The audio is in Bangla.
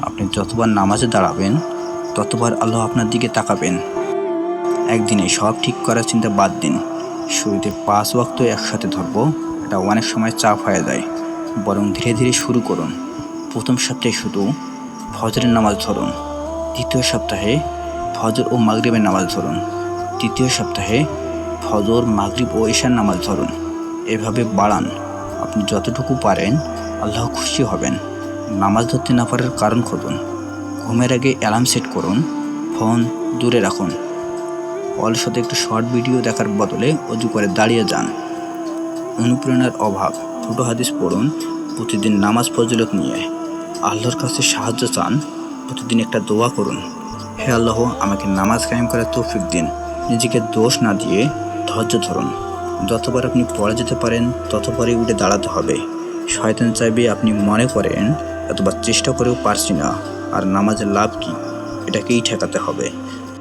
আপনি যতবার নামাজে দাঁড়াবেন ততবার আল্লাহ আপনার দিকে তাকাবেন। একদিনে সব ঠিক করার চিন্তা বাদ দিন। শুরুতে 5 ওয়াক্ত একসাথে ধরব, এটা অনেক সময় চাপ হয়ে যায়। বরং ধীরে ধীরে শুরু করুন। প্রথম সপ্তাহে শুধু ফজরের নামাজ ধরুন, দ্বিতীয় সপ্তাহে ফজর ও মাগরিবের নামাজ ধরুন, তৃতীয় সপ্তাহে ফজর, মাগরিব ও এশার নামাজ ধরুন। এভাবে বাড়ান। আপনি যতটুকু পারেন আল্লাহ খুশি হবেন। নামাজ ধরতে না পারার কারণ খুঁজুন। ঘুমের আগে অ্যালার্ম সেট করুন, ফোন দূরে রাখুন। অলসতে একটু শর্ট ভিডিও দেখার বদলে অজু করে দাঁড়িয়ে যান। অনুপ্রেরণার অভাব, ছোট হাদিস পড়ুন, প্রতিদিন নামাজ ফজিলত নিয়ে আল্লাহর কাছে সাহায্য চান, প্রতিদিন একটা দোয়া করুন। হে আল্লাহ, আমাকে নামাজ কায়েম করার তৌফিক দিন। নিজেকে দোষ না দিয়ে ধৈর্য ধরুন। যতবার আপনি পড়ে যেতে পারেন ততবারই উঠে দাঁড়াতে হবে। শয়তান চাইবে আপনি মনে করেন এতবার চেষ্টা করেও পারছি না, আর নামাজের লাভ কি, এটাকেই ঠেকাতে হবে।